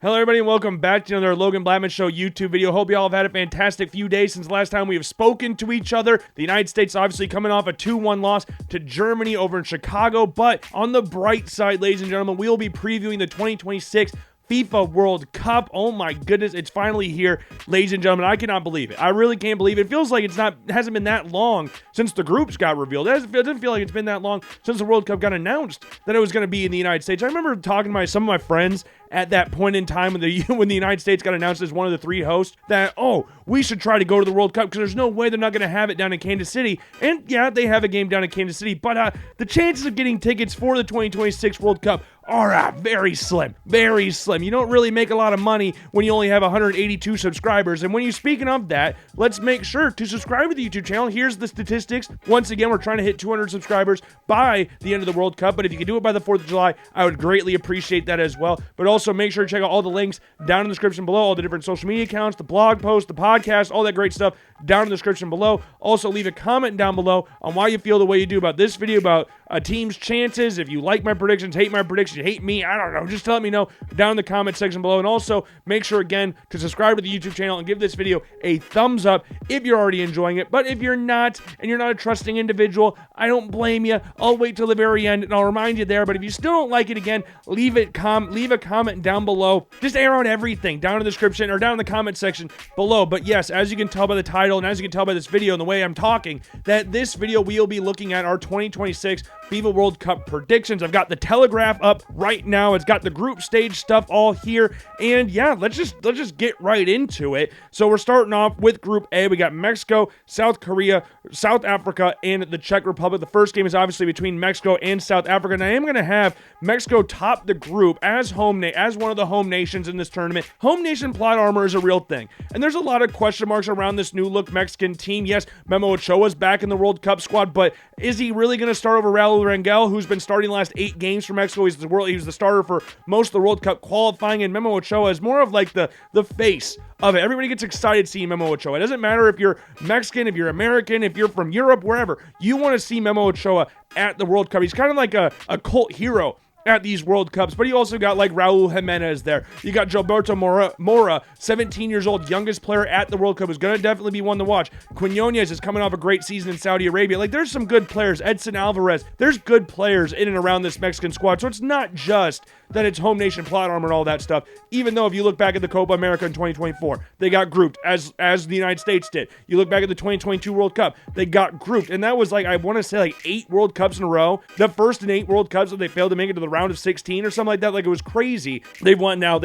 Hello everybody and welcome back to another Logan Blackman Show YouTube video. Hope you all have had a fantastic few days since the last time we have spoken to each other. The United States obviously coming off a 2-1 loss to Germany over in Chicago, but on the bright side, ladies and gentlemen, we will be previewing the 2026 FIFA World Cup. Oh my goodness, it's finally here, ladies and gentlemen. I cannot believe it. I really can't believe it. It feels like it hasn't been that long since the groups got revealed. It doesn't feel like it's been that long since the World Cup got announced that it was going to be in the United States. I remember talking to some of my friends at that point in time when the United States got announced as one of the 3 hosts that, oh, we should try to go to the World Cup because there's no way they're not going to have it down in Kansas City. And yeah, they have a game down in Kansas City, but the chances of getting tickets for the 2026 World Cup are very slim, very slim. You don't really make a lot of money when you only have 182 subscribers. And when you're speaking of that, let's make sure to subscribe to the YouTube channel. Here's the statistics. Once again, we're trying to hit 200 subscribers by the end of the World Cup. But if you can do it by the 4th of July, I would greatly appreciate that as well. But also make sure to check out all the links down in the description below, all the different social media accounts, the blog post, the podcast, all that great stuff down in the description below. Also, leave a comment down below on why you feel the way you do about this video, about a team's chances. If you like my predictions, hate my predictions, hate me, I don't know, just let me know down in the comment section below. And also make sure again to subscribe to the YouTube channel and give this video a thumbs up if you're already enjoying it. But if you're not, and you're not a trusting individual, I don't blame you. I'll wait till the very end and I'll remind you there. But if you still don't like it again, leave a comment down below. Just air out everything down in the description or down in the comment section below. But yes, as you can tell by the title and as you can tell by this video and the way I'm talking, that this video we'll be looking at our 2026 FIFA World Cup predictions. I've got the Telegraph up right now. It's got the group stage stuff all here. And yeah, let's just get right into it. So we're starting off with Group A. We got Mexico, South Korea, South Africa, and the Czech Republic. The first game is obviously between Mexico and South Africa. And I am going to have Mexico top the group as one of the home nations in this tournament. Home nation plot armor is a real thing. And there's a lot of question marks around this new look Mexican team. Yes, Memo Ochoa's back in the World Cup squad, but is he really going to start over Raul Rangel, who's been starting the last 8 games for Mexico? He was the starter for most of the World Cup qualifying, and Memo Ochoa is more of like the face of it. Everybody gets excited seeing Memo Ochoa. It doesn't matter if you're Mexican, if you're American, if you're from Europe, wherever. You want to see Memo Ochoa at the World Cup. He's kind of like a cult hero at these World Cups, but you also got like Raul Jimenez there. You got Gilberto Mora, 17 years old, youngest player at the World Cup, is going to definitely be one to watch. Quinones is coming off a great season in Saudi Arabia. Like, there's some good players. Edson Alvarez, there's good players in and around this Mexican squad, so it's not just that it's home nation plot armor and all that stuff. Even though if you look back at the Copa America in 2024, they got grouped as the United States did. You look back at the 2022 World Cup, they got grouped, and that was like, I want to say like 8 World Cups in a row. The first in 8 World Cups that they failed to make it to the round of 16 or something like that. Like, it was crazy. They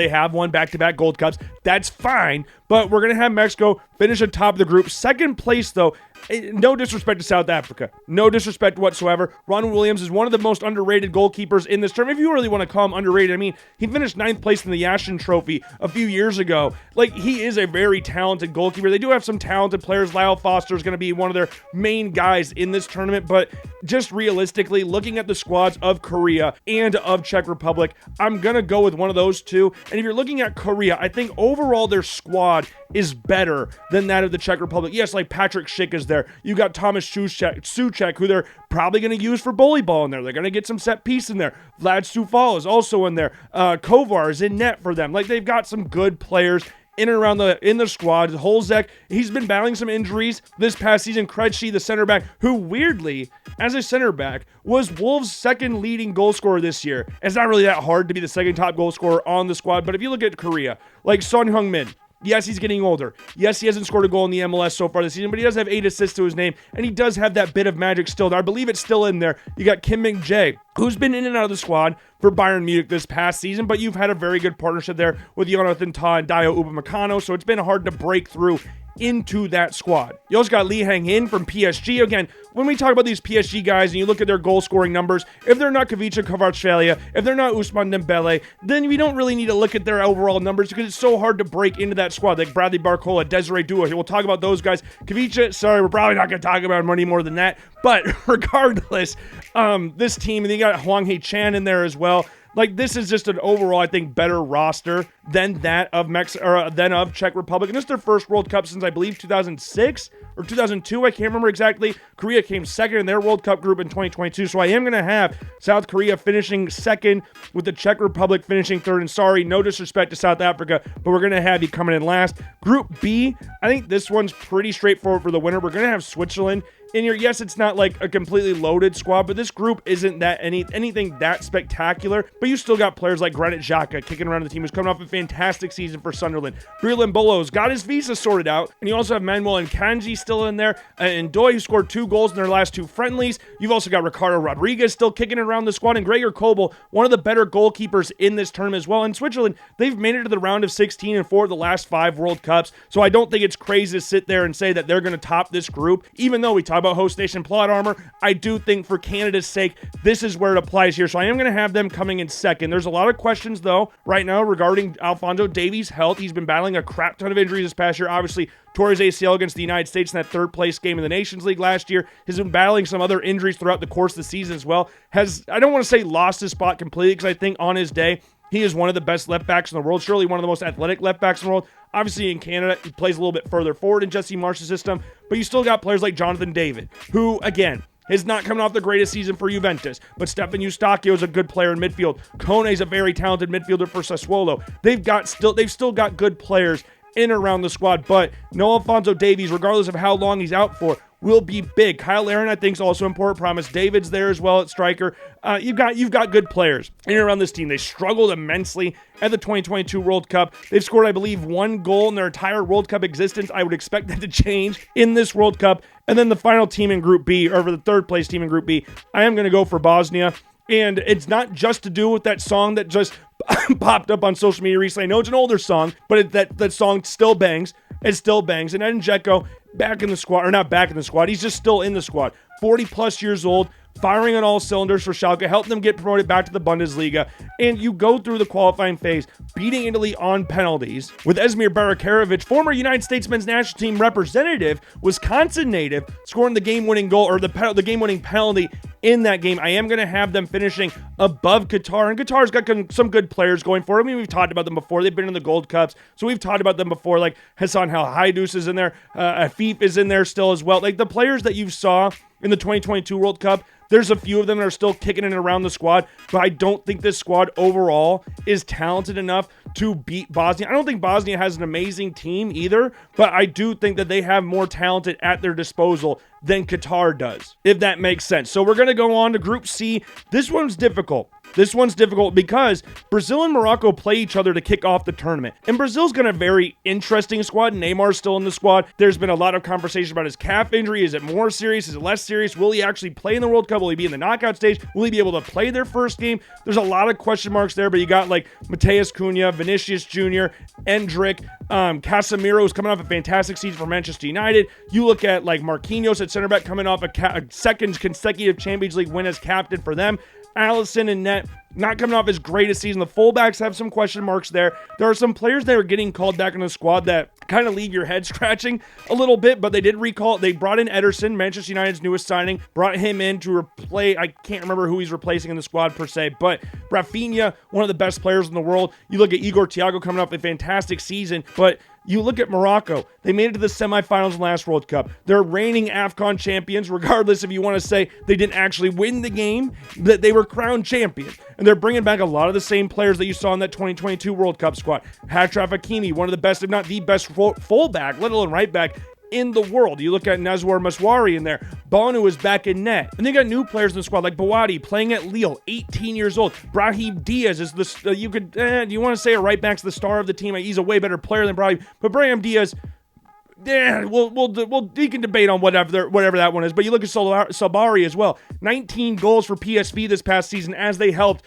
have won back-to-back Gold Cups. That's fine, but we're going to have Mexico finish atop the group. Second place, though, no disrespect to South Africa. No disrespect whatsoever. Ron Williams is one of the most underrated goalkeepers in this tournament. If you really want to call him underrated, I mean, he finished 9th place in the Yashin Trophy a few years ago. Like, he is a very talented goalkeeper. They do have some talented players. Lyle Foster is going to be one of their main guys in this tournament, but just realistically, looking at the squads of Korea and of Czech Republic, I'm going to go with one of those two. And if you're looking at Korea, I think overall their squad is better than that of the Czech Republic. Yes, like Patrick Schick is there. You got Thomas Souček, who they're probably going to use for bully ball in there. They're going to get some set piece in there. Vlad Sufal is also in there. Kovar is in net for them. Like, they've got some good players in and around in the squad. Holzek, he's been battling some injuries this past season. Krejci, the center back, who weirdly, as a center back, was Wolves' second leading goal scorer this year. It's not really that hard to be the second top goal scorer on the squad, but if you look at Korea, like Son Heung-min, yes, he's getting older. Yes, he hasn't scored a goal in the MLS so far this season, but he does have 8 assists to his name, and he does have that bit of magic still there. I believe it's still in there. You got Kim Min-jae, who's been in and out of the squad for Bayern Munich this past season, but you've had a very good partnership there with Jonathan Tah and Dayo Upamecano, so it's been hard to break through into that squad. You also got Lee Hang-in from PSG. Again, when we talk about these PSG guys and you look at their goal scoring numbers, if they're not Kavica Kvaratskhelia, if they're not Ousmane Dembele, then we don't really need to look at their overall numbers because it's so hard to break into that squad. Like Bradley Barcola, Desiree Dua. We'll talk about those guys. Kavica, sorry, we're probably not going to talk about him any more than that. But regardless, this team, and then you got Hwang Hee-chan in there as well. Like, this is just an overall, I think, better roster than that of Czech Republic. And this is their first World Cup since, I believe, 2006. or 2002, I can't remember exactly. Korea came second in their World Cup group in 2022, so I am going to have South Korea finishing second with the Czech Republic finishing third. And sorry, no disrespect to South Africa, but we're going to have you coming in last. Group B, I think this one's pretty straightforward for the winner. We're going to have Switzerland in here. Yes, it's not like a completely loaded squad, but this group isn't that anything that spectacular. But you still got players like Granit Xhaka kicking around the team, who's coming off a fantastic season for Sunderland. Breland Bolo's got his visa sorted out, and you also have Manuel and Kanji still in there, and Doi, who scored 2 goals in their last 2 friendlies. You've also got Ricardo Rodriguez still kicking it around the squad, and Gregor Kobel, one of the better goalkeepers in this tournament as well. In Switzerland, they've made it to the round of 16 in 4 of the last 5 World Cups, so I don't think it's crazy to sit there and say that they're going to top this group. Even though we talk about host nation plot armor, I do think for Canada's sake, this is where it applies here. So I am going to have them coming in second. There's a lot of questions, though, right now regarding Alphonso Davies' health. He's been battling a crap ton of injuries this past year. Obviously, tore his ACL against the United States in that 3rd place game in the Nations League last year. Has been battling some other injuries throughout the course of the season as well. I don't want to say lost his spot completely, because I think on his day, he is one of the best left backs in the world, surely one of the most athletic left backs in the world. Obviously, in Canada, he plays a little bit further forward in Jesse Marsh's system, but you still got players like Jonathan David, who, again, is not coming off the greatest season for Juventus, but Stefan Eustachio is a good player in midfield. Kone is a very talented midfielder for Sassuolo. They've still got good players in and around the squad, but no Alphonso Davies, regardless of how long he's out for, will be big. Kyle Aaron, I think, is also important. Promise David's there as well at striker. You've got good players in and around this team. They struggled immensely at the 2022 World Cup. They've scored, I believe, 1 goal in their entire World Cup existence. I would expect that to change in this World Cup. And then the final team in Group B, or the 3rd place team in Group B, I am going to go for Bosnia. And it's not just to do with that song that just popped up on social media recently. I know it's an older song, but that song still bangs. It still bangs. And Edin Dzeko, back in the squad, or not back in the squad, he's just still in the squad. 40 plus years old, firing on all cylinders for Schalke, helped them get promoted back to the Bundesliga. And you go through the qualifying phase, beating Italy on penalties with Esmir Barakarovic, former United States men's national team representative, Wisconsin native, scoring the game-winning goal, or the game-winning penalty in that game. I am going to have them finishing above Qatar, and Qatar's got some good players going for it. I mean, we've talked about them before. They've been in the Gold Cups, so we've talked about them before, like Hassan Haidous is in there, Afif is in there still as well. Like the players that you saw in the 2022 World Cup, there's a few of them that are still kicking in and around the squad, but I don't think this squad overall is talented enough to beat Bosnia. I don't think Bosnia has an amazing team either, but I do think that they have more talented at their disposal than Qatar does, if that makes sense. So we're going to go on to Group C. This one's difficult. This one's difficult because Brazil and Morocco play each other to kick off the tournament. And Brazil's got a very interesting squad. Neymar's still in the squad. There's been a lot of conversation about his calf injury. Is it more serious? Is it less serious? Will he actually play in the World Cup? Will he be in the knockout stage? Will he be able to play their first game? There's a lot of question marks there, but you got like Mateus Cunha, Vinicius Jr., Endrick, Casemiro's coming off a fantastic season for Manchester United. You look at like Marquinhos at center back coming off a second consecutive Champions League win as captain for them. Allison and net not coming off his greatest season. The fullbacks have some question marks there. There are some players that are getting called back in the squad that kind of leave your head scratching a little bit, but they did recall. They brought in Ederson, Manchester United's newest signing, brought him in to replace, I can't remember who he's replacing in the squad per se, but Rafinha, one of the best players in the world. You look at Igor Thiago coming off a fantastic season, but you look at Morocco. They made it to the semifinals in last World Cup. They're reigning AFCON champions, regardless if you want to say they didn't actually win the game, that they were crowned champion. And they're bringing back a lot of the same players that you saw in that 2022 World Cup squad. Achraf Hakimi, one of the best, if not the best fullback, let alone right back, in the world. You look at Nazwar Maswari in there. Bonu is back in net. And they got new players in the squad like Bouadi playing at Lille, 18 years old. Brahim Diaz is the, you want to say a right back's the star of the team. He's a way better player than Brahim. But Brahim Diaz, we can debate on whatever that one is. But you look at Sabari as well. 19 goals for PSV this past season as he helped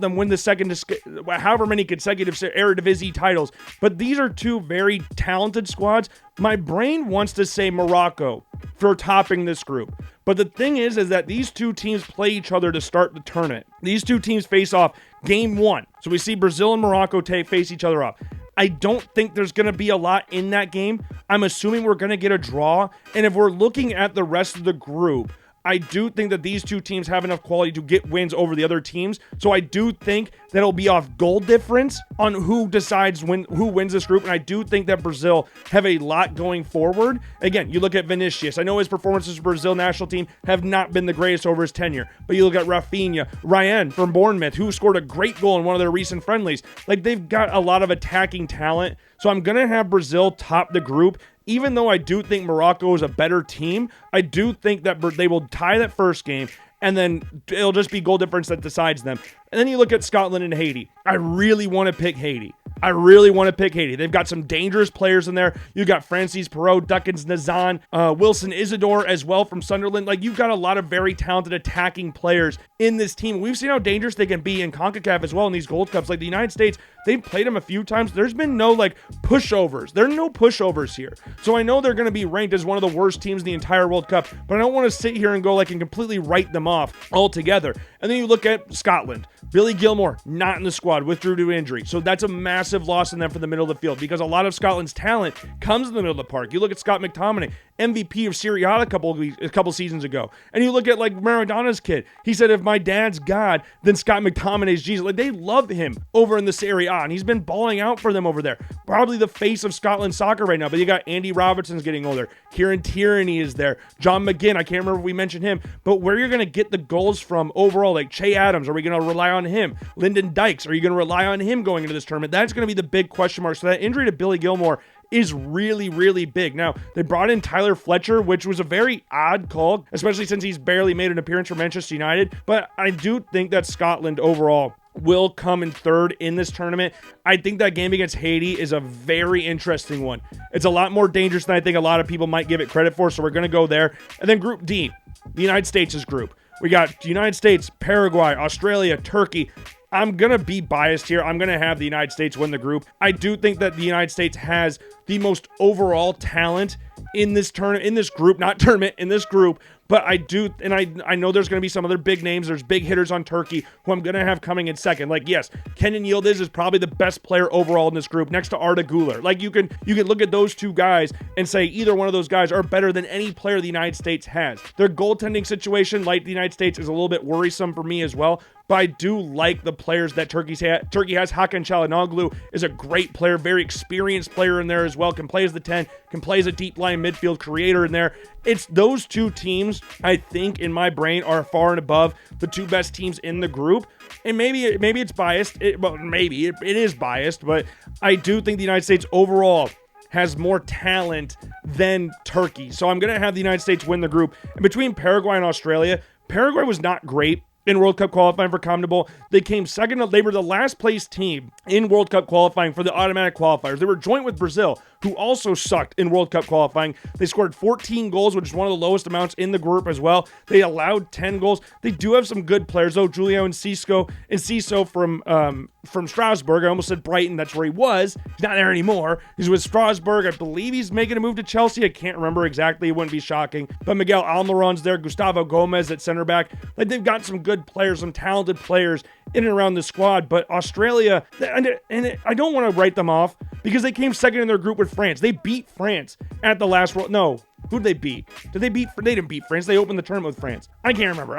them win the second, however many consecutive Eredivisie titles. But these are two very talented squads. My brain wants to say Morocco for topping this group. But the thing is that these two teams play each other to start the tournament. These two teams face off game one. So we see Brazil and Morocco face each other off. I don't think there's going to be a lot in that game. I'm assuming we're going to get a draw. And if we're looking at the rest of the group, I do think that these two teams have enough quality to get wins over the other teams. So I do think that it'll be off goal difference on who decides who wins this group. And I do think that Brazil have a lot going forward. Again, you look at Vinicius. I know his performances for Brazil national team have not been the greatest over his tenure, but you look at Rafinha, Ryan from Bournemouth, who scored a great goal in one of their recent friendlies. Like, they've got a lot of attacking talent. So I'm going to have Brazil top the group. Even though I do think Morocco is a better team, I do think that they will tie that first game, and then it'll just be goal difference that decides them. And then you look at Scotland and Haiti. I really want to pick Haiti. They've got some dangerous players in there. You got Francis Perrault, Duckins Nazan, Wilson Isidore as well from Sunderland. Like, you've got a lot of very talented attacking players in this team. We've seen how dangerous they can be in CONCACAF as well in these Gold Cups. Like, the United States, they've played them a few times. There's been no, like, pushovers. There are no pushovers here. So I know they're going to be ranked as one of the worst teams in the entire World Cup, but I don't want to sit here and go, like, and completely write them off altogether. And then you look at Scotland. Billy Gilmore, not in the squad, withdrew due to injury. So that's a massive loss in them for the middle of the field, because a lot of Scotland's talent comes in the middle of the park. You look at Scott McTominay, MVP of Serie A a couple seasons ago. And you look at, like, Maradona's kid. He said, if my dad's God, then Scott McTominay's Jesus. Like, they love him over in the Serie A, and he's been balling out for them over there. Probably the face of Scotland soccer right now. But you got Andy Robertson's getting older. Kieran Tierney is there. John McGinn, I can't remember if we mentioned him. But where you're going to get the goals from overall, like Che Adams, are we going to rely on him? Lyndon Dykes, are you going to rely on him going into this tournament? That's going to be the big question mark. So that injury to Billy Gilmore is really, really big. Now, they brought in Tyler Fletcher, which was a very odd call, especially since he's barely made an appearance for Manchester United. But I do think that Scotland overall will come in third in this tournament. I think that game against Haiti is a very interesting one. It's a lot more dangerous than I think a lot of people might give it credit for, so we're going to go there. And then Group D, the United States' group. We got the United States, Paraguay, Australia, Turkey. I'm going to be biased here. I'm going to have the United States win the group. I do think that the United States has the most overall talent in this group. But I do, and I know there's going to be some other big names. There's big hitters on Turkey who I'm going to have coming in second. Like, yes, Kenan Yildiz is probably the best player overall in this group next to Arda Güler. Like, you can look at those two guys and say either one of those guys are better than any player the United States has. Their goaltending situation, like the United States, is a little bit worrisome for me as well. But I do like the players that Turkey has. Hakan Çalhanoğlu is a great player, very experienced player in there as well. Can play as the 10, can play as a deep line midfield creator in there. It's those two teams, I think, in my brain, are far and above the two best teams in the group. And maybe it's biased. Maybe it is biased, but I do think the United States overall has more talent than Turkey. So I'm going to have the United States win the group. And between Paraguay and Australia, Paraguay was not great in World Cup qualifying for CONMEBOL. They came second. They were the last place team in World Cup qualifying for the automatic qualifiers. They were joint with Brazil, who also sucked in World Cup qualifying. They scored 14 goals, which is one of the lowest amounts in the group as well. They allowed 10 goals. They do have some good players, though. Julio Enciso from Strasbourg. I almost said Brighton. That's where he was. He's not there anymore. He's with Strasbourg. I believe he's making a move to Chelsea. I can't remember exactly. It wouldn't be shocking. But Miguel Almiron's there. Gustavo Gomez at center back. Like, they've got some good players, some talented players in and around the squad. But Australia, I don't want to write them off because they came second in their group with France. They beat France at the last World. No, who'd they beat? They didn't beat France. They opened the tournament with France. I can't remember.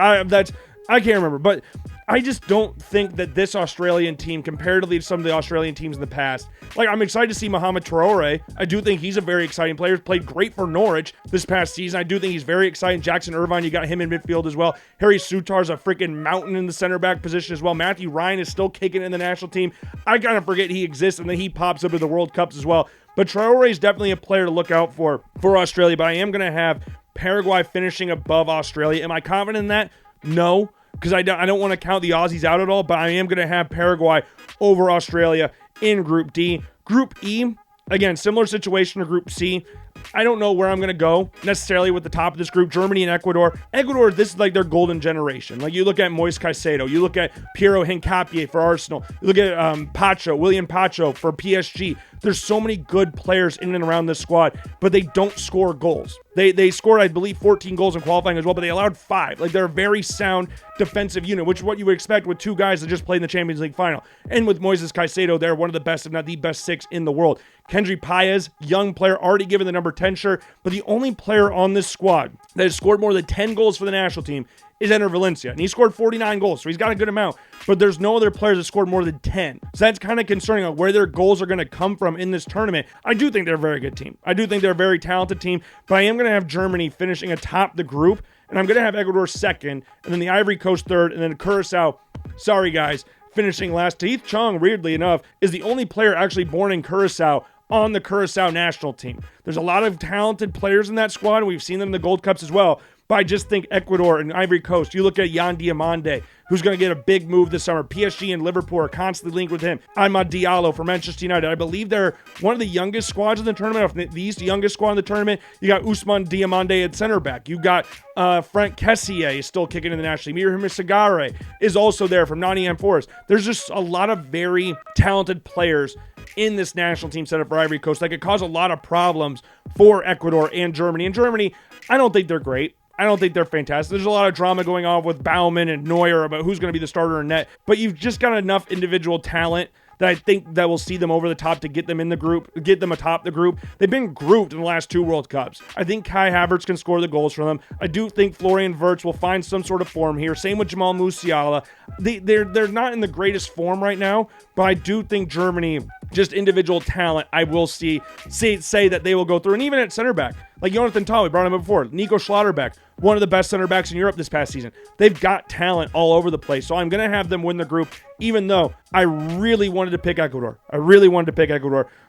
I can't remember, but I just don't think that this Australian team, comparatively to some of the Australian teams in the past, like, I'm excited to see Mohamed Traore. I do think he's a very exciting player. Played great for Norwich this past season. I do think he's very exciting. Jackson Irvine, you got him in midfield as well. Harry Sutar's a freaking mountain in the center back position as well. Matthew Ryan is still kicking in the national team. I kind of forget he exists, and then he pops up in the World Cups as well. But Traore is definitely a player to look out for Australia, but I am going to have Paraguay finishing above Australia. Am I confident in that? No, because I don't want to count the Aussies out at all, but I am going to have Paraguay over Australia in Group D. Group E, again, similar situation to Group C. I don't know where I'm going to go necessarily with the top of this group. Germany and Ecuador. Ecuador, this is like their golden generation. Like, you look at Moise Caicedo. You look at Piero Hincapié for Arsenal. You look at William Pacho for PSG. There's so many good players in and around this squad, but they don't score goals. They scored, I believe, 14 goals in qualifying as well, but they allowed 5. Like, they're a very sound defensive unit, which is what you would expect with 2 guys that just played in the Champions League final. And with Moises Caicedo, they're one of the best, if not the best 6 in the world. Kendry Paez, young player, already given the number 10 shirt, but the only player on this squad that has scored more than 10 goals for the national team is Enter Valencia, and he scored 49 goals, so he's got a good amount, but there's no other players that scored more than 10. So that's kind of concerning on where their goals are going to come from in this tournament. I do think they're a very good team. I do think they're a very talented team, but I am going to have Germany finishing atop the group, and I'm going to have Ecuador second, and then the Ivory Coast third, and then Curacao, sorry guys, finishing last. Tahith Chong, weirdly enough, is the only player actually born in Curacao on the Curacao national team. There's a lot of talented players in that squad, and we've seen them in the Gold Cups as well. But I just think Ecuador and Ivory Coast, you look at Yan Diomande, who's going to get a big move this summer. PSG and Liverpool are constantly linked with him. Amad Diallo for Manchester United. I believe they're one of the youngest squads in the tournament. If the youngest squad in the tournament, you got Ousmane Diomande at center back. You got Frank Kessié is still kicking in the national team. Mirahim Sagare is also there from Nottingham Forest. There's just a lot of very talented players in this national team setup for Ivory Coast that could cause a lot of problems for Ecuador and Germany. And Germany, I don't think they're great. I don't think they're fantastic. There's a lot of drama going on with Baumann and Neuer about who's going to be the starter in net, but you've just got enough individual talent that I think that will see them over the top to get them in the group, get them atop the group. They've been grouped in the last 2 World Cups. I think Kai Havertz can score the goals for them. I do think Florian Wirtz will find some sort of form here. Same with Jamal Musiala. They're not in the greatest form right now, but I do think Germany, just individual talent, I will say that they will go through. And even at center back, like Jonathan Tah, we brought him up before. Nico Schlotterbeck, one of the best center backs in Europe this past season. They've got talent all over the place. So I'm going to have them win the group, even though I really wanted to pick Ecuador.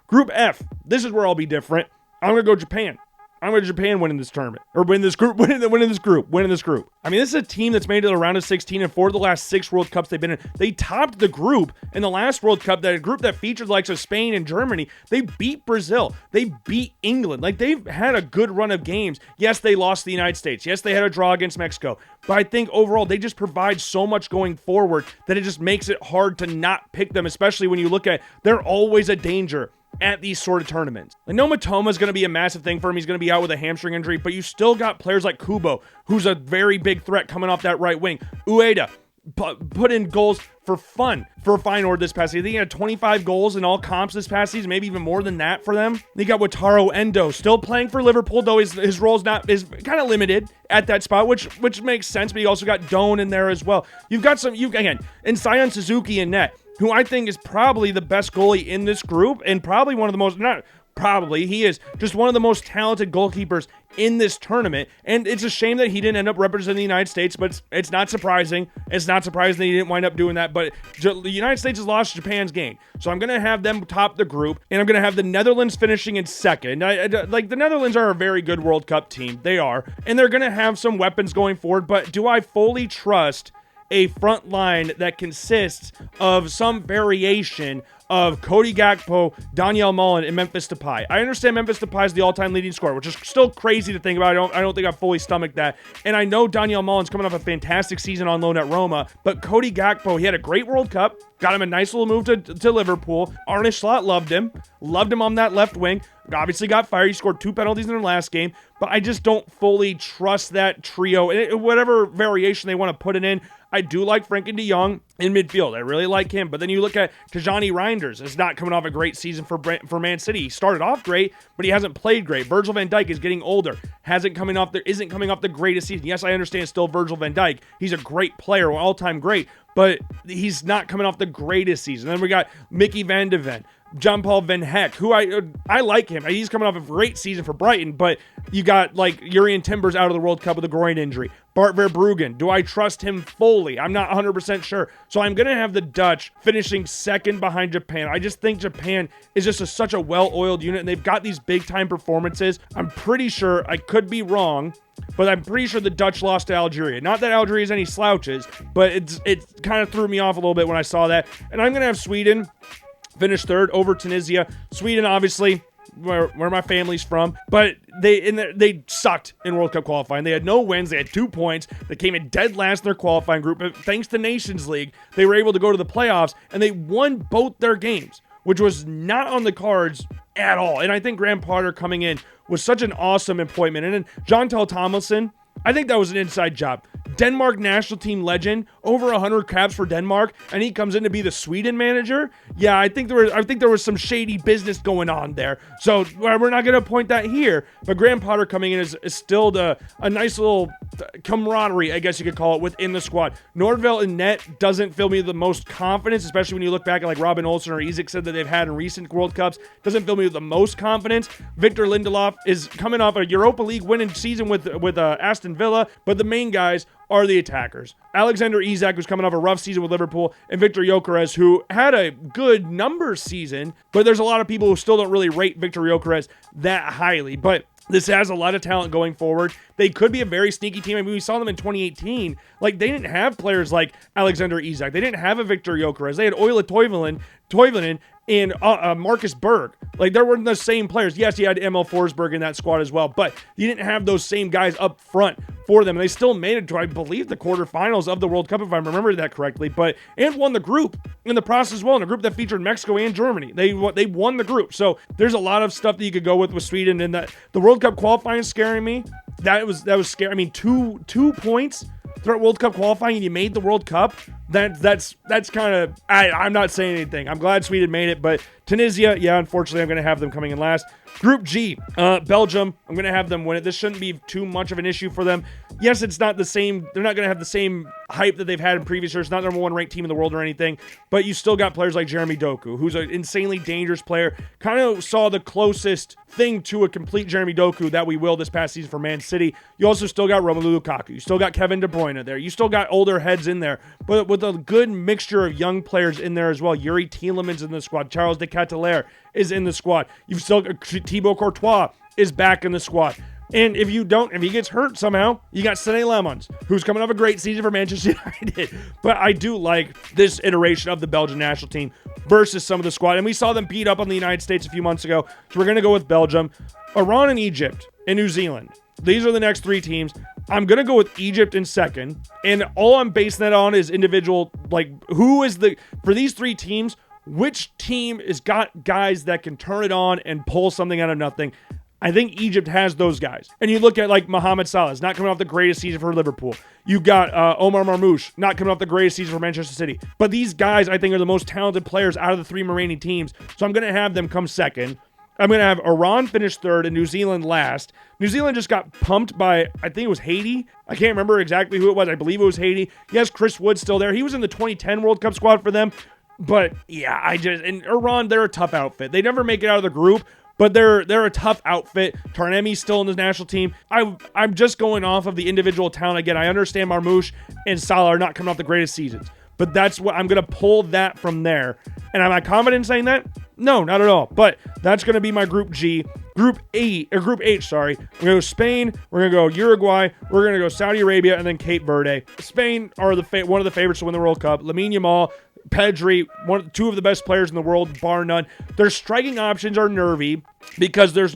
Group F, this is where I'll be different. I'm going to go Japan. I'm going to Japan winning this tournament, or winning this group. I mean, this is a team that's made it to the round of 16, and 4 of the last 6 World Cups they've been in. They topped the group in the last World Cup, that group that featured likes of Spain and Germany. They beat Brazil. They beat England. Like, they've had a good run of games. Yes, they lost to the United States. Yes, they had a draw against Mexico. But I think overall, they just provide so much going forward that it just makes it hard to not pick them, especially when you look at they're always a danger at these sort of tournaments. Like, no Matoma is going to be a massive thing for him. He's going to be out with a hamstring injury, but you still got players like Kubo, who's a very big threat coming off that right wing. Ueda put in goals for fun for Feyenoord this past season. I think he had 25 goals in all comps this past season, maybe even more than that for them. They got Wataru Endo still playing for Liverpool, though his role is kind of limited at that spot, which makes sense. But you also got Doan in there as well. You've got and Sion Suzuki in net, who I think is probably the best goalie in this group, and probably one of the most, he is just one of the most talented goalkeepers in this tournament. And it's a shame that he didn't end up representing the United States, but it's not surprising. It's not surprising that he didn't wind up doing that, but the United States has lost, Japan's gained. So I'm going to have them top the group, and I'm going to have the Netherlands finishing in second. Like, the Netherlands are a very good World Cup team. They are. And they're going to have some weapons going forward, but do I fully trust a front line that consists of some variation of Cody Gakpo, Daniel Mullen, and Memphis Depay? I understand Memphis Depay is the all-time leading scorer, which is still crazy to think about. I don't think I've fully stomached that. And I know Daniel Mullen's coming off a fantastic season on loan at Roma, but Cody Gakpo, he had a great World Cup, got him a nice little move to Liverpool. Arne Slot loved him on that left wing. Obviously got fired. He scored 2 penalties in their last game, but I just don't fully trust that trio. Whatever variation they want to put it in, I do like Frenkie de Jong in midfield. I really like him. But then you look at Tajani Reinders. Is not coming off a great season for Man City. He started off great, but he hasn't played great. Virgil van Dijk is getting older. Isn't coming off the greatest season. Yes, I understand it's still Virgil van Dijk. He's a great player, all-time great, but he's not coming off the greatest season. Then we got Mickey van de Ven, John-Paul Van Heck, who I like him. He's coming off a great season for Brighton, but you got like Jurrien Timbers out of the World Cup with a groin injury. Bart Verbruggen, do I trust him fully? I'm not 100% sure. So I'm going to have the Dutch finishing second behind Japan. I just think Japan is just such a well-oiled unit, and they've got these big-time performances. I'm pretty sure, I could be wrong, but I'm pretty sure the Dutch lost to Algeria. Not that Algeria is any slouches, but it kind of threw me off a little bit when I saw that. And I'm going to have Sweden finish third over Tunisia. Sweden, obviously, where my family's from, but they sucked in World Cup qualifying. They had no wins. They had 2 points. They came in dead last in their qualifying group. But thanks to Nations League, they were able to go to the playoffs, and they won both their games, which was not on the cards at all. And I think Graham Potter coming in was such an awesome appointment. And then John Tomlinson, I think that was an inside job. Denmark national team legend, over 100 caps for Denmark, and he comes in to be the Sweden manager. Yeah, I think there was some shady business going on there. So we're not going to point that here. But Graham Potter coming in is still a nice little camaraderie, I guess you could call it, within the squad. Nordveld in net doesn't fill me with the most confidence, especially when you look back at like Robin Olsen or Isak said that they've had in recent World Cups. Doesn't fill me with the most confidence. Victor Lindelof is coming off a Europa League winning season with Aston Villa, but the main guys are the attackers. Alexander Isak, who's coming off a rough season with Liverpool, and Victor Gyökeres, who had a good numbers season, but there's a lot of people who still don't really rate Victor Gyökeres that highly. But this has a lot of talent going forward. They could be a very sneaky team. I mean, we saw them in 2018. Like, they didn't have players like Alexander Isak. They didn't have a Victor Gyökeres. They had Oila Toivonen and Marcus Berg. Like, they weren't the same players. Yes, you had Emil Forsberg in that squad as well, but you didn't have those same guys up front for them. And they still made it to, I believe, the quarterfinals of the World Cup, if I remember that correctly, and won the group in the process as well, in a group that featured Mexico and Germany. They won the group. So there's a lot of stuff that you could go with Sweden, and that the World Cup qualifying is scaring me. That was scary. I mean, two points throughout World Cup qualifying, and you made the World Cup. That's kind of, I'm not saying anything. I'm glad Sweden made it, but Tunisia, yeah, unfortunately, I'm going to have them coming in last. Group G, Belgium, I'm going to have them win it. This shouldn't be too much of an issue for them. Yes, it's not the same. They're not going to have the same hype that they've had in previous years. It's not the number one ranked team in the world or anything, but you still got players like Jeremy Doku, who's an insanely dangerous player. Kind of saw the closest thing to a complete Jeremy Doku that we will this past season for Man City. You also still got Romelu Lukaku. You still got Kevin De Bruyne there. You still got older heads in there, but with a good mixture of young players in there as well. Yuri Tielemans in the squad. Charles de Ketelaere is in the squad. You've still got Thibaut Courtois is back in the squad. And if he gets hurt somehow, you got Sané Lemons, who's coming off a great season for Manchester United. But I do like this iteration of the Belgian national team versus some of the squad. And we saw them beat up on the United States a few months ago. So we're going to go with Belgium, Iran and Egypt, and New Zealand. These are the next three teams. I'm going to go with Egypt in second. And all I'm basing that on is individual, like, for these three teams, which team has got guys that can turn it on and pull something out of nothing? I think Egypt has those guys. And you look at like Mohamed Salah, is not coming off the greatest season for Liverpool. You got Omar Marmoush, not coming off the greatest season for Manchester City. But these guys, I think, are the most talented players out of the three remaining teams. So I'm going to have them come second. I'm going to have Iran finish third and New Zealand last. New Zealand just got pumped by, I think it was Haiti. I can't remember exactly who it was. I believe it was Haiti. Yes, Chris Wood's still there. He was in the 2010 World Cup squad for them. But yeah, and Iran, they're a tough outfit. They never make it out of the group, but they're a tough outfit. Tarnemi's still in the national team. I'm just going off of the individual talent. Again, I understand Marmoush and Salah are not coming off the greatest seasons, but that's what I'm going to pull that from there. And am I confident in saying that? No, not at all. But that's going to be my Group G. Group H, We're going to go Spain, we're going to go Uruguay, we're going to go Saudi Arabia, and then Cape Verde. Spain are one of the favorites to win the World Cup. Lamine Yamal, Pedri, two of the best players in the world, bar none. Their striking options are nervy because they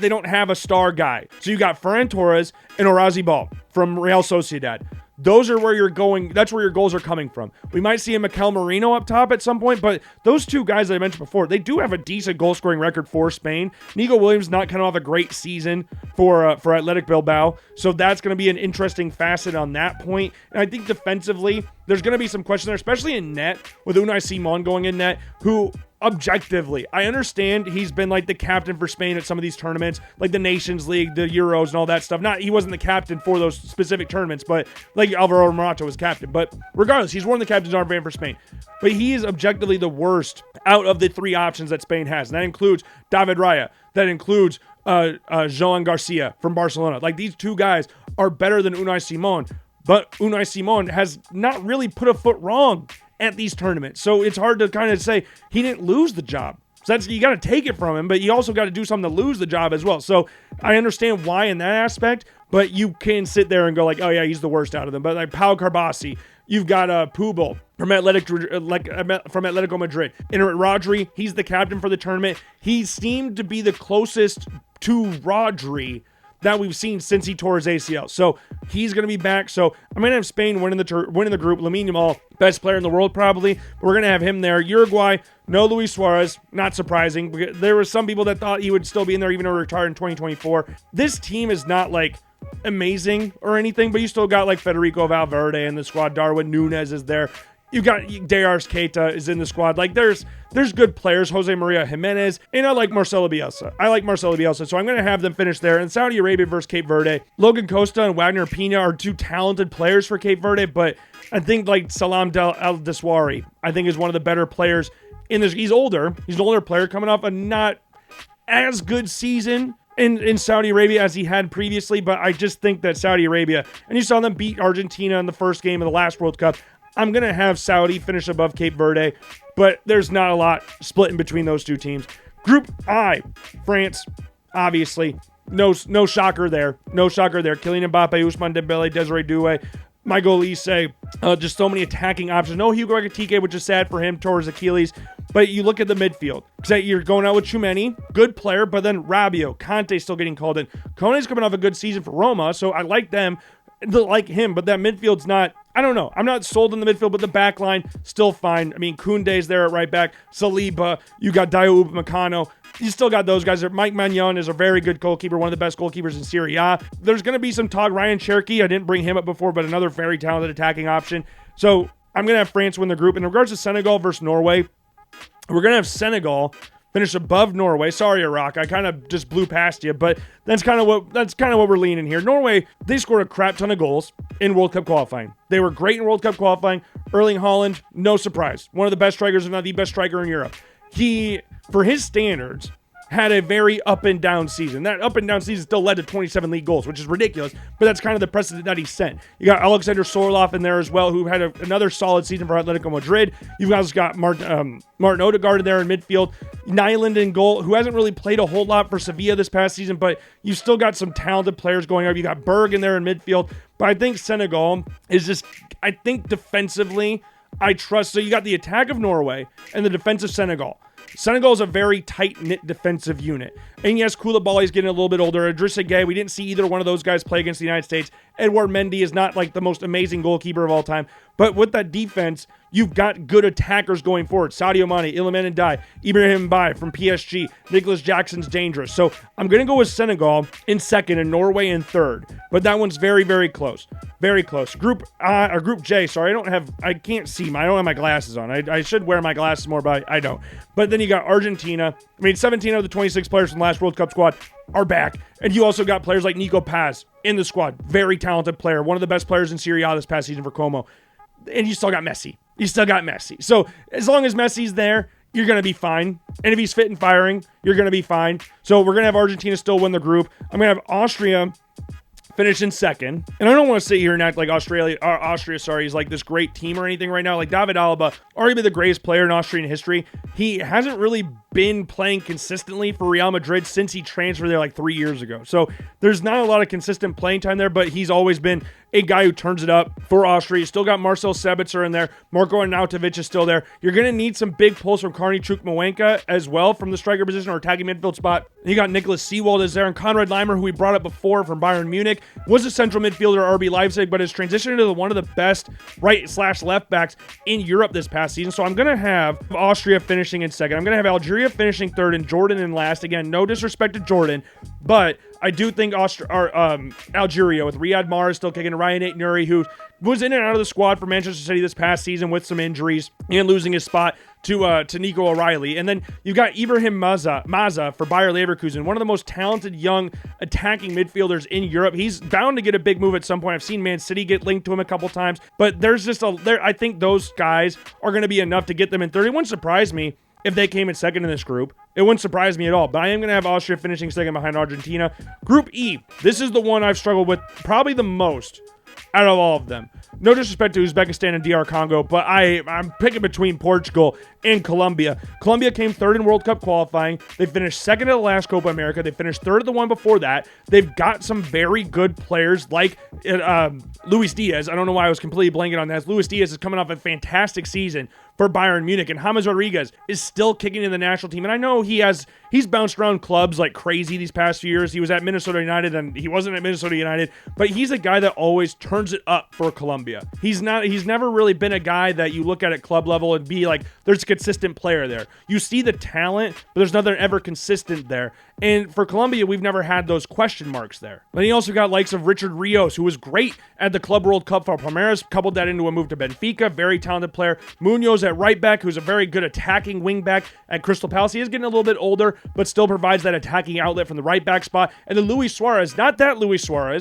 don't have a star guy. So you got Ferran Torres and Orazi Ball from Real Sociedad. Those are where you're going. That's where your goals are coming from. We might see a Mikel Merino up top at some point, but those two guys that I mentioned before, they do have a decent goal-scoring record for Spain. Nico Williams not kind of off a great season for Athletic Bilbao, so that's going to be an interesting facet on that point. And I think defensively, there's going to be some questions there, especially in net, with Unai Simon going in net, who objectively, I understand he's been like the captain for Spain at some of these tournaments, like the Nations League, the Euros, and all that stuff. He wasn't the captain for those specific tournaments, but like Alvaro Morata was captain. But regardless, he's one of the captain's armband for Spain. But he is objectively the worst out of the three options that Spain has. And that includes David Raya. That includes Joan Garcia from Barcelona. Like, these two guys are better than Unai Simon. But Unai Simon has not really put a foot wrong at these tournaments. So it's hard to kind of say he didn't lose the job. So you got to take it from him, but you also got to do something to lose the job as well. So I understand why in that aspect, but you can sit there and go like, oh yeah, he's the worst out of them. But like Pau Carbasi, you've got Pubol from Atletico Madrid. And Rodri, he's the captain for the tournament. He seemed to be the closest to Rodri that we've seen since he tore his ACL. So he's going to be back. So I'm going to have Spain winning the group. Lamine Yamal, best player in the world probably. But we're going to have him there. Uruguay, no Luis Suarez. Not surprising. There were some people that thought he would still be in there even though he retired in 2024. This team is not like amazing or anything, but you still got like Federico Valverde in the squad. Darwin Núñez is there. You got Dayars Keita is in the squad. Like there's good players. Jose Maria Jimenez. And I like Marcelo Bielsa. So I'm going to have them finish there. And Saudi Arabia versus Cape Verde. Logan Costa and Wagner Pina are two talented players for Cape Verde. But I think like Salam Al Deswari, I think is one of the better players in this. He's older. He's an older player coming off a not as good season in Saudi Arabia as he had previously. But I just think that Saudi Arabia, and you saw them beat Argentina in the first game of the last World Cup. I'm going to have Saudi finish above Cape Verde, but there's not a lot split in between those two teams. Group I, France, obviously. No shocker there. No shocker there. Kylian Mbappe, Ousmane Dembele, Desiree Doué, Michael Olise, just so many attacking options. No Hugo Ekitike, which is sad for him, towards Achilles. But you look at the midfield. Because you're going out with Tchouameni, good player, but then Rabiot, Kanté still getting called in. Kone's coming off a good season for Roma, so I like them. Like him, but that midfield's not, I don't know. I'm not sold in the midfield, but the back line, still fine. I mean, Koundé's there at right back. Saliba, you got Dayo Upamecano. You still got those guys there. Mike Maignan is a very good goalkeeper, one of the best goalkeepers in Serie A. There's going to be some talk. Ryan Cherky, I didn't bring him up before, but another very talented attacking option. So I'm going to have France win the group. In regards to Senegal versus Norway, we're going to have Senegal finish above Norway. Sorry, Iraq. I kind of just blew past you, but that's kind of what we're leaning here. Norway, they scored a crap ton of goals in World Cup qualifying. They were great in World Cup qualifying. Erling Haaland, no surprise. One of the best strikers, if not the best striker in Europe. He, for his standards, had a very up and down season. That up and down season still led to 27 league goals, which is ridiculous, but that's kind of the precedent that he set. You got Alexander Sorloth in there as well, who had another solid season for Atletico Madrid. You've guys got Martin Odegaard in there in midfield. Nyland in goal, who hasn't really played a whole lot for Sevilla this past season, but you still got some talented players going up. You got Berg in there in midfield, but I think Senegal is just, I think defensively, I trust. So you got the attack of Norway and the defense of Senegal. Senegal is a very tight-knit defensive unit. And yes, Koulibaly's getting a little bit older. Idrissa Gueye, we didn't see either one of those guys play against the United States. Edouard Mendy is not like the most amazing goalkeeper of all time. But with that defense, you've got good attackers going forward. Sadio Mane, Iliman Ndiaye, Ibrahim Mbaye from PSG. Nicholas Jackson's dangerous. So I'm going to go with Senegal in second and Norway in third. But that one's very, very close. Very close. Group J, sorry, I can't see. I don't have my glasses on. I should wear my glasses more, but I don't. But then you got Argentina. 17 out of the 26 players from the last World Cup squad are back. And you also got players like Nico Paz in the squad. Very talented player. One of the best players in Serie A this past season for Como. And you still got Messi. So as long as Messi's there, you're going to be fine. And if he's fit and firing, you're going to be fine. So we're going to have Argentina still win the group. I'm going to have Austria finish in second. And I don't want to sit here and act like Austria is like this great team or anything right now. Like David Alaba, arguably the greatest player in Austrian history. He hasn't really been playing consistently for Real Madrid since he transferred there like 3 years ago. So there's not a lot of consistent playing time there, but he's always been a guy who turns it up for Austria. You still got Marcel Sabitzer in there. Marko Arnautovic is still there. You're going to need some big pulls from Karni Chukmawenka as well from the striker position or attacking midfield spot. You got Nicholas Seewald is there, and Konrad Leimer, who we brought up before from Bayern Munich, was a central midfielder at RB Leipzig, but has transitioned into one of the best right/left backs in Europe this past season. So I'm going to have Austria finishing in second. I'm going to have Algeria finishing third and Jordan in last. Again, no disrespect to Jordan, but I do think Algeria with Riyad Mahrez still kicking, Ryan Aït-Nouri, who was in and out of the squad for Manchester City this past season with some injuries and losing his spot to Nico O'Reilly. And then you've got Ibrahim Maza for Bayer Leverkusen, one of the most talented young attacking midfielders in Europe. He's bound to get a big move at some point. I've seen Man City get linked to him a couple times, but I think those guys are going to be enough to get them in third. It wouldn't surprise me if they came in second in this group. It wouldn't surprise me at all, but I am going to have Austria finishing second behind Argentina. Group E, this is the one I've struggled with probably the most out of all of them. No disrespect to Uzbekistan and DR Congo, but I'm picking between Portugal and Colombia. Colombia came third in World Cup qualifying. They finished second at the last Copa America. They finished third at the one before that. They've got some very good players like Luis Diaz. I don't know why I was completely blanking on that. Luis Diaz is coming off a fantastic season for Bayern Munich, and James Rodriguez is still kicking in the national team. And I know he's bounced around clubs like crazy these past few years. He was at Minnesota United, and he wasn't at Minnesota United, but he's a guy that always turns it up for Colombia. He's never really been a guy that you look at club level and be like, there's a consistent player there. You see the talent, but there's nothing ever consistent there. And for Colombia, we've never had those question marks there. Then you also got likes of Richard Rios, who was great at the Club World Cup for Palmeiras, coupled that into a move to Benfica, very talented player. Munoz at right back, who's a very good attacking wing back at Crystal Palace. He is getting a little bit older, but still provides that attacking outlet from the right back spot. And then Luis Suarez, not that Luis Suarez,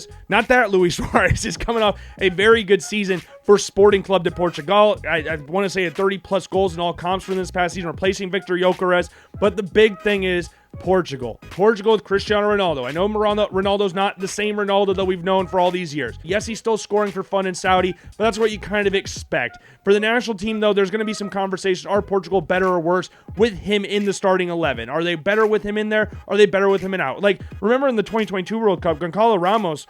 is coming off a very good season for Sporting Club de Portugal. I want to say 30 plus goals in all comps from this past season, replacing Victor Gyökeres. But the big thing is Portugal with Cristiano Ronaldo. I know Ronaldo's not the same Ronaldo that we've known for all these years. Yes, he's still scoring for fun in Saudi, but that's what you kind of expect. For the national team, though, there's going to be some conversation. Are Portugal better or worse with him in the starting 11? Are they better with him in there? Are they better with him in out? Like, remember in the 2022 World Cup, Gonzalo Ramos,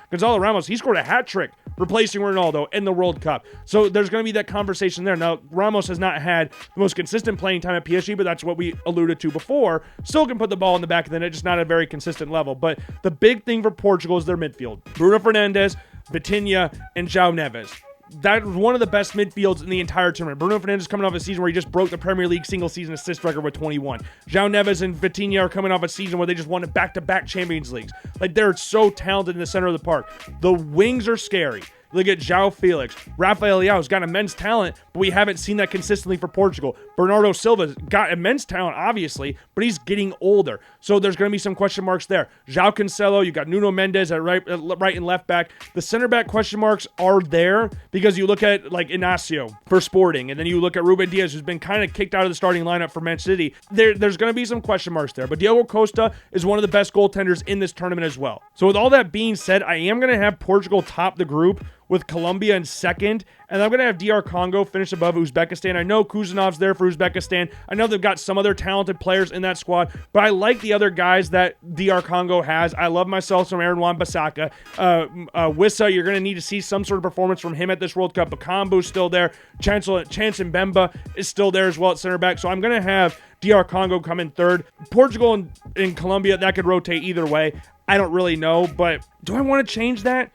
he scored a hat trick replacing Ronaldo in the World Cup. So there's going to be that conversation there. Now, Ramos has not had the most consistent playing time at PSG, but that's what we alluded to before. Still can put the ball in the back of the net, just not at a very consistent level. But the big thing for Portugal is their midfield. Bruno Fernandes, Vitinha, and João Neves. That's one of the best midfields in the entire tournament. Bruno Fernandes coming off a season where he just broke the Premier League single-season assist record with 21. João Neves and Vitinha are coming off a season where they just won back-to-back Champions Leagues. Like, they're so talented in the center of the park. The wings are scary. Look at João Felix. Rafael Leao's got immense talent, but we haven't seen that consistently for Portugal. Bernardo Silva's got immense talent, obviously, but he's getting older. So there's going to be some question marks there. João Cancelo, you got Nuno Mendes at right and left back. The center back question marks are there because you look at like Inacio for Sporting, and then you look at Ruben Diaz, who's been kind of kicked out of the starting lineup for Manchester City. There's going to be some question marks there, but Diogo Costa is one of the best goaltenders in this tournament as well. So with all that being said, I am going to have Portugal top the group with Colombia in second, and I'm going to have DR Congo finish above Uzbekistan. I know Kuzanov's there for Uzbekistan. I know they've got some other talented players in that squad, but I like the other guys that DR Congo has. I love myself some Aaron Wan-Bissaka. Wissa, you're going to need to see some sort of performance from him at this World Cup. Bakambu's still there. Chance Mbemba is still there as well at center back, so I'm going to have DR Congo come in third. Portugal and Colombia, that could rotate either way. I don't really know, but do I want to change that?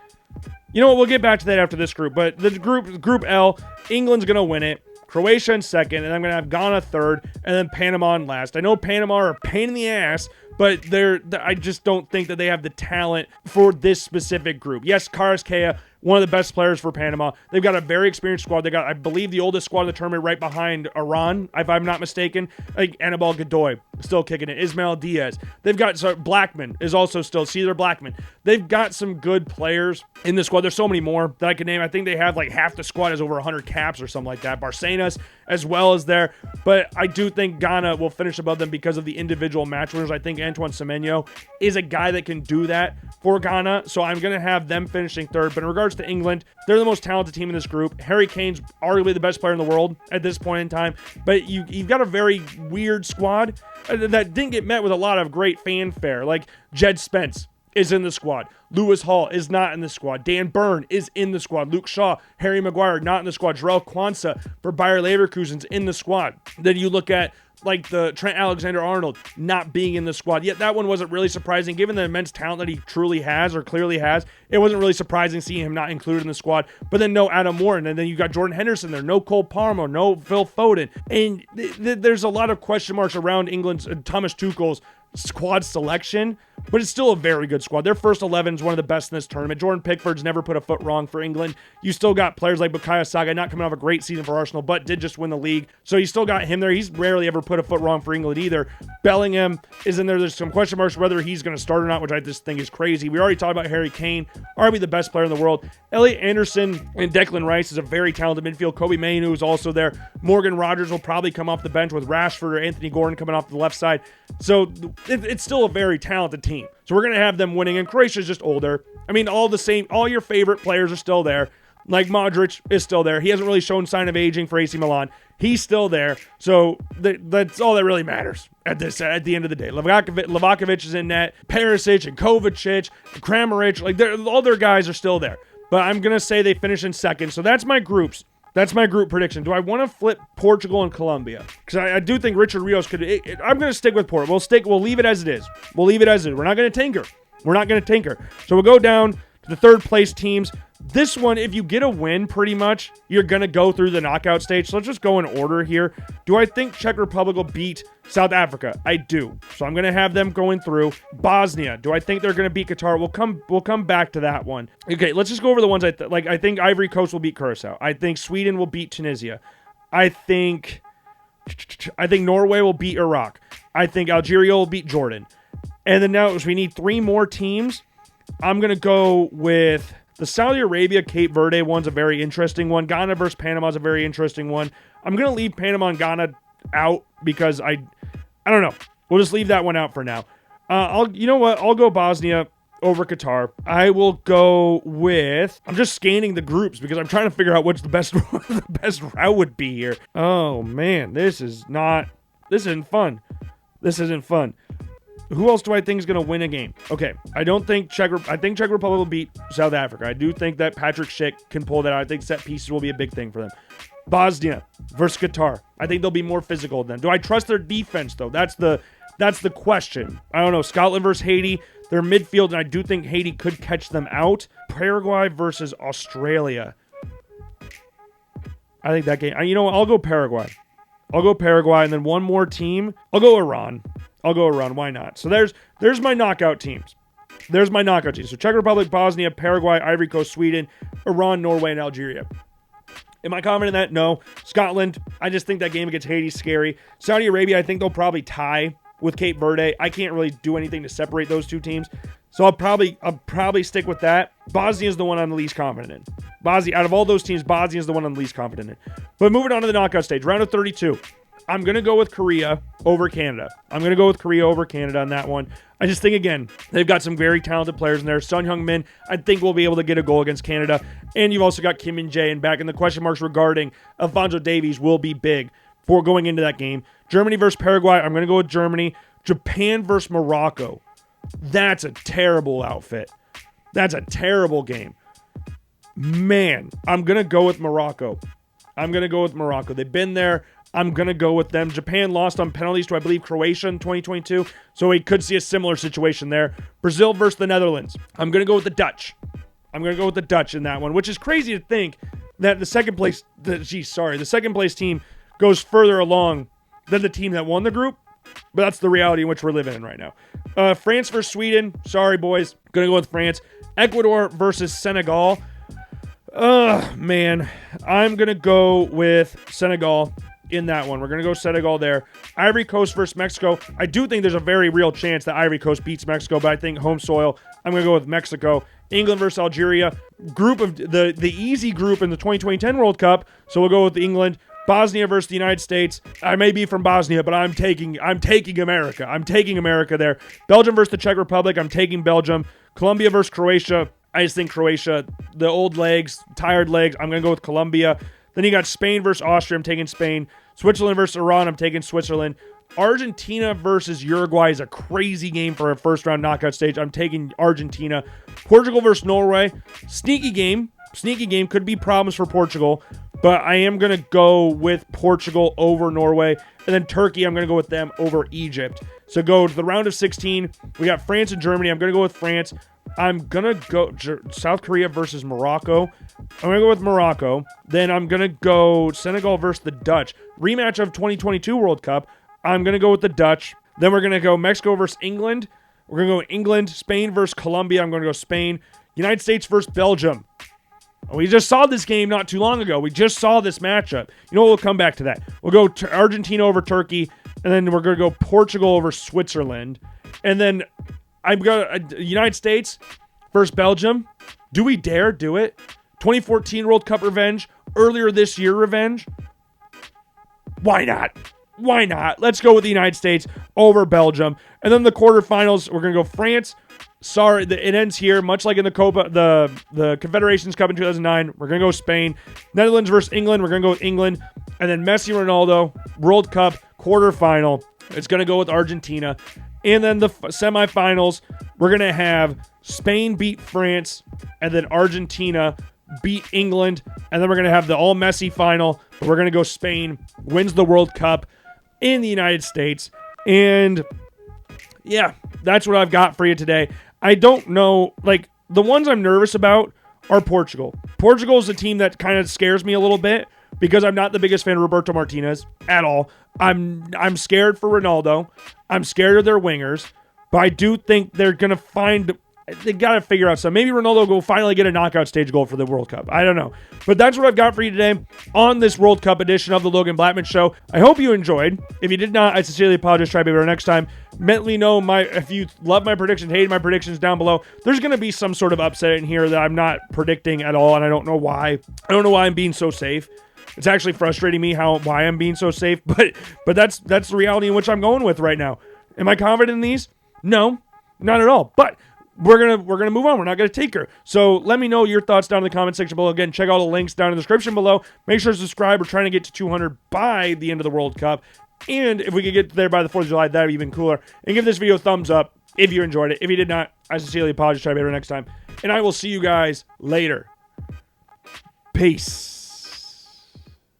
You know what, we'll get back to that after this group, but the group L, England's going to win it, Croatia in second, and I'm going to have Ghana third, and then Panama in last. I know Panama are a pain in the ass, but I just don't think that they have the talent for this specific group. Yes, Carrasquilla, one of the best players for Panama. They've got a very experienced squad. They got, I believe, the oldest squad in the tournament right behind Iran, if I'm not mistaken. Like Anibal Godoy, still kicking it. Ismail Diaz. They've got, Blackman is also still, Cesar Blackman. They've got some good players in the squad. There's so many more that I can name. I think they have like half the squad has over 100 caps or something like that. Barcenas as well as there. But I do think Ghana will finish above them because of the individual match winners. I think Antoine Semenyo is a guy that can do that for Ghana. So I'm going to have them finishing third. But in regards to England, they're the most talented team in this group. Harry Kane's arguably the best player in the world at this point in time, but you've got a very weird squad that didn't get met with a lot of great fanfare. Like Jed Spence is in the squad. Lewis Hall is not in the squad. Dan Burn is in the squad. Luke Shaw, Harry Maguire not in the squad. Jarrell Quansah for Bayer Leverkusen's in the squad. Then you look at like the Trent Alexander-Arnold not being in the squad. Yet that one wasn't really surprising given the immense talent that he truly has or clearly has. It wasn't really surprising seeing him not included in the squad. But then no Adam Warren, and then you got Jordan Henderson there, no Cole Palmer, no Phil Foden. And there's a lot of question marks around England's Thomas Tuchel's squad selection, but it's still a very good squad. Their first 11 is one of the best in this tournament. Jordan Pickford's never put a foot wrong for England. You still got players like Bukayo Saka, not coming off a great season for Arsenal, but did just win the league. So you still got him there. He's rarely ever put a foot wrong for England either. Bellingham is in there. There's some question marks whether he's going to start or not, which I just think is crazy. We already talked about Harry Kane, arguably the best player in the world. Elliot Anderson and Declan Rice is a very talented midfield. Kobe Mainoo is also there. Morgan Rogers will probably come off the bench with Rashford or Anthony Gordon coming off the left side. So it's still a very talented team. So we're going to have them winning, and Croatia's just older. I mean, all your favorite players are still there. Like Modric is still there. He hasn't really shown sign of aging for AC Milan. He's still there. So that's all that really matters at the end of the day. Livakovic is in net. Perisic and Kovacic, Kramaric, like all their guys are still there. But I'm going to say they finish in second. So that's my groups. That's my group prediction. Do I want to flip Portugal and Colombia? Because I do think Richard Rios could. I'm going to stick with Portugal. We'll leave it as it is. We'll leave it as it is. We're not going to tinker. So we'll go down to the third place teams. This one, if you get a win, pretty much, you're going to go through the knockout stage. So let's just go in order here. Do I think Czech Republic will beat South Africa? I do. So I'm going to have them going through. Bosnia. Do I think they're going to beat Qatar? We'll come back to that one. Okay, let's just go over the ones I think Ivory Coast will beat Curacao. I think Sweden will beat Tunisia. I think Norway will beat Iraq. I think Algeria will beat Jordan. And then now we need 3 more teams. I'm going to go with the Saudi Arabia, Cape Verde one's a very interesting one. Ghana versus Panama is a very interesting one. I'm going to leave Panama and Ghana out because I don't know. We'll just leave that one out for now. You know what? I'll go Bosnia over Qatar. I will go with, I'm just scanning the groups because I'm trying to figure out what's the best route would be here. Oh man, this isn't fun. Who else do I think is going to win a game? Okay, I think Czech Republic will beat South Africa. I do think that Patrick Schick can pull that out. I think set pieces will be a big thing for them. Bosnia versus Qatar. I think they'll be more physical than them. Do I trust their defense, though? That's the question. I don't know. Scotland versus Haiti. Their midfield, and I do think Haiti could catch them out. Paraguay versus Australia. I think that game. You know what? I'll go Paraguay. And then one more team. I'll go Iran. Why not? So there's my knockout teams. So Czech Republic, Bosnia, Paraguay, Ivory Coast, Sweden, Iran, Norway, and Algeria. Am I confident in that? No. Scotland, I just think that game against Haiti is scary. Saudi Arabia, I think they'll probably tie with Cape Verde. I can't really do anything to separate those two teams. So I'll probably stick with that. Bosnia is the one I'm the least confident in. Out of all those teams, Bosnia is the one I'm the least confident in. But moving on to the knockout stage, round of 32. I'm going to go with Korea over Canada. On that one. I just think, again, they've got some very talented players in there. Son Heung-min, I think, will be able to get a goal against Canada. And you've also got Kim Min-jae in back. And the question marks regarding Alphonso Davies will be big for going into that game. Germany versus Paraguay. I'm going to go with Germany. Japan versus Morocco. That's a terrible outfit. That's a terrible game. Man, I'm going to go with Morocco. They've been there. I'm going to go with them. Japan lost on penalties to, I believe, Croatia in 2022. So we could see a similar situation there. Brazil versus the Netherlands. I'm going to go with the Dutch. In that one, which is crazy to think that the second place team goes further along than the team that won the group. But that's the reality in which we're living in right now. France versus Sweden. Sorry, boys. Going to go with France. Ecuador versus Senegal. Man. I'm going to go with Senegal in that one. We're going to go Senegal there. Ivory Coast versus Mexico. I do think there's a very real chance that Ivory Coast beats Mexico, but I think home soil, I'm going to go with Mexico. England versus Algeria. Group of the easy group in the 2010 World Cup, so we'll go with England. Bosnia versus the United States. I may be from Bosnia, but I'm taking America. I'm taking America there. Belgium versus the Czech Republic. I'm taking Belgium. Colombia versus Croatia. I just think Croatia, the old legs, tired legs. I'm going to go with Colombia. Then you got Spain versus Austria. I'm taking Spain. Switzerland versus Iran. I'm taking Switzerland. Argentina versus Uruguay is a crazy game for a first-round knockout stage. I'm taking Argentina. Portugal versus Norway. Sneaky game. Could be problems for Portugal. But I am going to go with Portugal over Norway. And then Turkey, I'm going to go with them over Egypt. So go to the round of 16. We got France and Germany. I'm going to go with France. I'm going to go South Korea versus Morocco. I'm going to go with Morocco. Then I'm going to go Senegal versus the Dutch. Rematch of 2022 World Cup. I'm going to go with the Dutch. Then we're going to go Mexico versus England. We're going to go England. Spain versus Colombia. I'm going to go Spain. United States versus Belgium. We just saw this game not too long ago. We just saw this matchup. You know what? We'll come back to that. We'll go to Argentina over Turkey. And then we're going to go Portugal over Switzerland. And then I'm going to United States versus Belgium. Do we dare do it? 2014 World Cup revenge. Earlier this year revenge. Why not? Let's go with the United States over Belgium. And then the quarterfinals, we're going to go France sorry, it ends here. Much like in the Copa, the Confederations Cup in 2009, we're gonna go Spain. Netherlands versus England, we're gonna go with England, and then Messi, Ronaldo, World Cup quarterfinal. It's gonna go with Argentina, and then the semifinals, we're gonna have Spain beat France, and then Argentina beat England, and then we're gonna have the all Messi final. But we're gonna go Spain wins the World Cup in the United States, and yeah, that's what I've got for you today. I don't know, like, the ones I'm nervous about are Portugal. Portugal is a team that kind of scares me a little bit because I'm not the biggest fan of Roberto Martinez at all. I'm scared for Ronaldo. I'm scared of their wingers, but I do think they're going to they got to figure out something. Maybe Ronaldo will finally get a knockout stage goal for the World Cup. I don't know. But that's what I've got for you today on this World Cup edition of the Logan Blackman Show. I hope you enjoyed. If you did not, I sincerely apologize. Try to be better next time. Mentally know if you love my predictions, hated my predictions down below. There's going to be some sort of upset in here that I'm not predicting at all, and I don't know why. I don't know why I'm being so safe. It's actually frustrating me why I'm being so safe, but that's the reality in which I'm going with right now. Am I confident in these? No, not at all. But we're gonna move on. We're not gonna take her. So let me know your thoughts down in the comment section below. Again, check out the links down in the description below. Make sure to subscribe. We're trying to get to 200 by the end of the World Cup. And if we could get there by the 4th of July, that'd be even cooler. And give this video a thumbs up if you enjoyed it. If you did not, I sincerely apologize. Try to be better next time. And I will see you guys later. Peace.